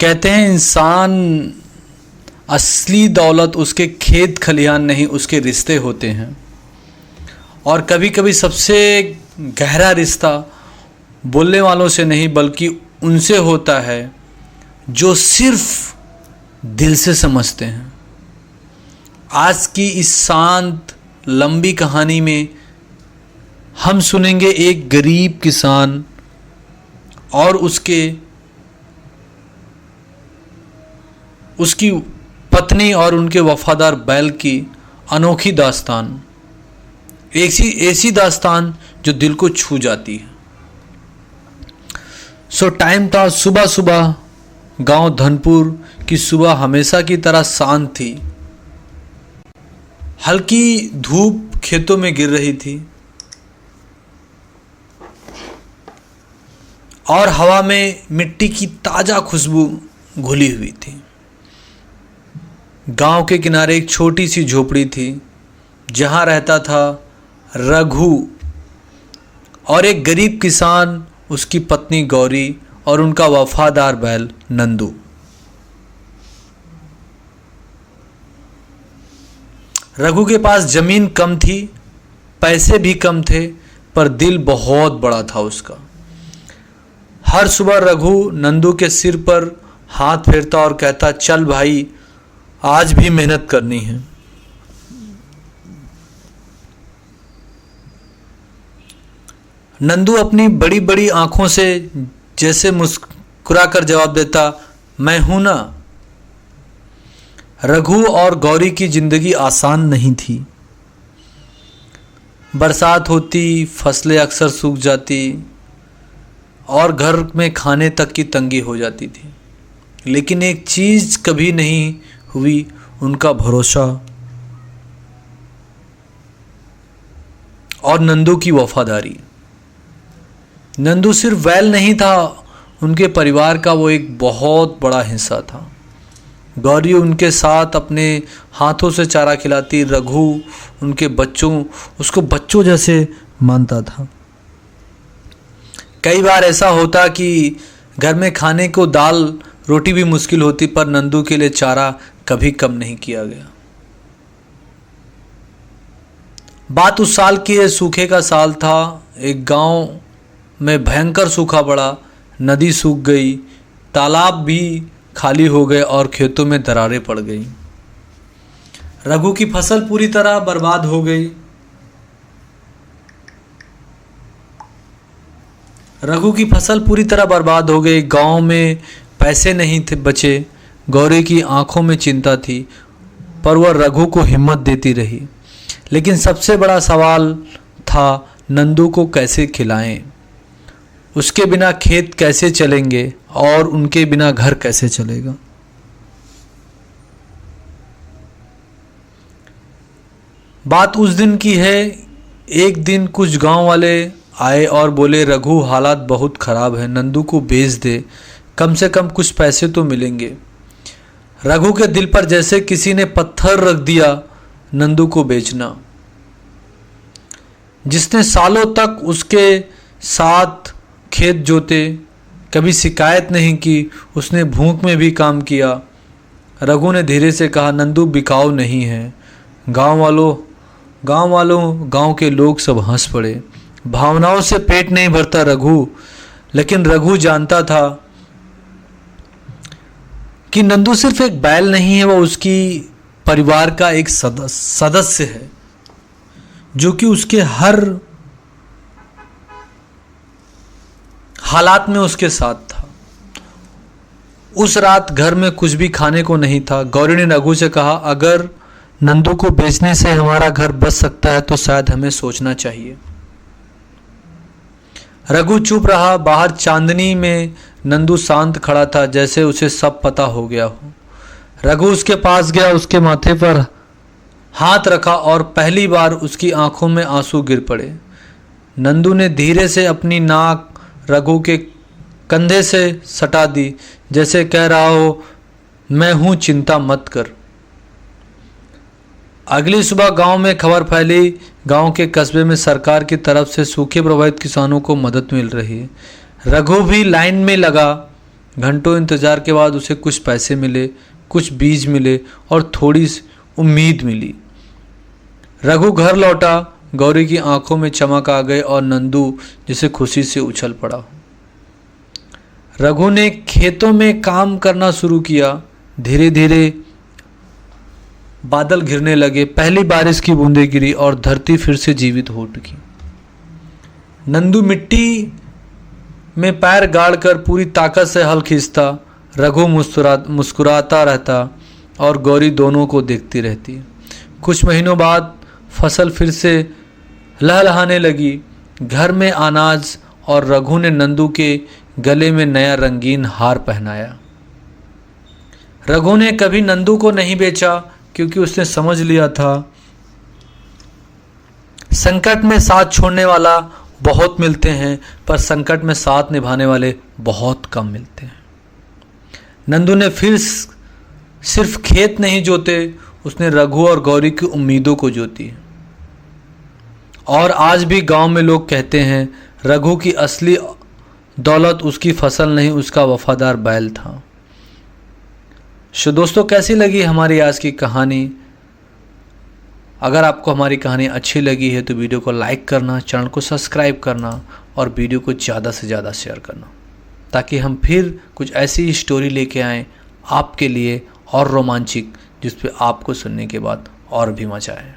कहते हैं इंसान असली दौलत उसके खेत खलिहान नहीं, उसके रिश्ते होते हैं। और कभी कभी सबसे गहरा रिश्ता बोलने वालों से नहीं बल्कि उनसे होता है जो सिर्फ दिल से समझते हैं। आज की इस शांत लंबी कहानी में हम सुनेंगे एक गरीब किसान और उसकी पत्नी और उनके वफादार बैल की अनोखी दास्तान। ऐसी दास्तान जो दिल को छू जाती है। टाइम था सुबह सुबह। गांव धनपुर की सुबह हमेशा की तरह शांत थी। हल्की धूप खेतों में गिर रही थी और हवा में मिट्टी की ताजा खुशबू घुली हुई थी। गांव के किनारे एक छोटी सी झोपड़ी थी जहां रहता था रघु और एक गरीब किसान, उसकी पत्नी गौरी और उनका वफादार बैल नंदू। रघु के पास जमीन कम थी, पैसे भी कम थे, पर दिल बहुत बड़ा था उसका। हर सुबह रघु नंदू के सिर पर हाथ फेरता और कहता, चल भाई, आज भी मेहनत करनी है। नंदू अपनी बड़ी बड़ी आंखों से जैसे मुस्कुराकर जवाब देता, मैं हूं ना। रघु और गौरी की जिंदगी आसान नहीं थी। बरसात होती, फसलें अक्सर सूख जाती और घर में खाने तक की तंगी हो जाती थी। लेकिन एक चीज कभी नहीं हुई, उनका भरोसा और नंदू की वफादारी। नंदू सिर्फ बैल नहीं था, उनके परिवार का वो एक बहुत बड़ा हिस्सा था। गौरी उनके साथ अपने हाथों से चारा खिलाती, रघु उसको बच्चों जैसे मानता था। कई बार ऐसा होता कि घर में खाने को दाल रोटी भी मुश्किल होती, पर नंदू के लिए चारा कभी कम नहीं किया गया। बात उस साल की है, सूखे का साल था। एक गांव में भयंकर सूखा पड़ा, नदी सूख गई, तालाब भी खाली हो गए और खेतों में दरारें पड़ गई। रघु की फसल पूरी तरह बर्बाद हो गई। गांव में पैसे नहीं थे बचे। गौरी की आंखों में चिंता थी, पर वह रघु को हिम्मत देती रही। लेकिन सबसे बड़ा सवाल था, नंदू को कैसे खिलाएं? उसके बिना खेत कैसे चलेंगे और उनके बिना घर कैसे चलेगा? बात उस दिन की है। एक दिन कुछ गांव वाले आए और बोले, रघु, हालात बहुत खराब है, नंदू को बेच दे, कम से कम कुछ पैसे तो मिलेंगे। रघु के दिल पर जैसे किसी ने पत्थर रख दिया। नंदू को बेचना, जिसने सालों तक उसके साथ खेत जोते, कभी शिकायत नहीं की, उसने भूख में भी काम किया। रघु ने धीरे से कहा, नंदू बिकाऊ नहीं है। गांव के लोग सब हंस पड़े। भावनाओं से पेट नहीं भरता रघु, लेकिन रघु जानता था कि नंदू सिर्फ एक बैल नहीं है, वो उसकी परिवार का एक सदस्य है, जो कि उसके हर हालात में उसके साथ था। उस रात घर में कुछ भी खाने को नहीं था। गौरी ने रघु से कहा, अगर नंदू को बेचने से हमारा घर बच सकता है तो शायद हमें सोचना चाहिए। रघु चुप रहा। बाहर चांदनी में नंदू शांत खड़ा था, जैसे उसे सब पता हो गया हो। रघु उसके पास गया, उसके माथे पर हाथ रखा और पहली बार उसकी आंखों में आंसू गिर पड़े। नंदू ने धीरे से अपनी नाक रघु के कंधे से सटा दी, जैसे कह रहा हो, मैं हूं, चिंता मत कर। अगली सुबह गांव में खबर फैली, गांव के कस्बे में सरकार की तरफ से सूखे प्रभावित किसानों को मदद मिल रही है। रघु भी लाइन में लगा। घंटों इंतज़ार के बाद उसे कुछ पैसे मिले, कुछ बीज मिले और थोड़ी सी उम्मीद मिली। रघु घर लौटा, गौरी की आंखों में चमक आ गई और नंदू जिसे खुशी से उछल पड़ा। रघु ने खेतों में काम करना शुरू किया। धीरे धीरे बादल घिरने लगे, पहली बारिश की बूंदें गिरी और धरती फिर से जीवित हो उठी। नंदू मिट्टी में पैर गाड़कर पूरी ताकत से हल खींचता। रघु मुस्कुराता रहता और गौरी दोनों को देखती रहती। कुछ महीनों बाद फसल फिर से लहलहाने लगी। घर में अनाज और रघु ने नंदू के गले में नया रंगीन हार पहनाया। रघु ने कभी नंदू को नहीं बेचा क्योंकि उसने समझ लिया था संकट में साथ छोड़ने वाला बहुत मिलते हैं, पर संकट में साथ निभाने वाले बहुत कम मिलते हैं। नंदू ने फिर सिर्फ खेत नहीं जोते, उसने रघु और गौरी की उम्मीदों को जोती। और आज भी गांव में लोग कहते हैं रघु की असली दौलत उसकी फसल नहीं, उसका वफादार बैल था। दोस्तों, कैसी लगी हमारी आज की कहानी? अगर आपको हमारी कहानी अच्छी लगी है तो वीडियो को लाइक करना, चैनल को सब्सक्राइब करना और वीडियो को ज़्यादा से ज़्यादा शेयर करना, ताकि हम फिर कुछ ऐसी स्टोरी लेके आएँ आपके लिए और रोमांचिक, जिस पे आपको सुनने के बाद और भी मजा आए।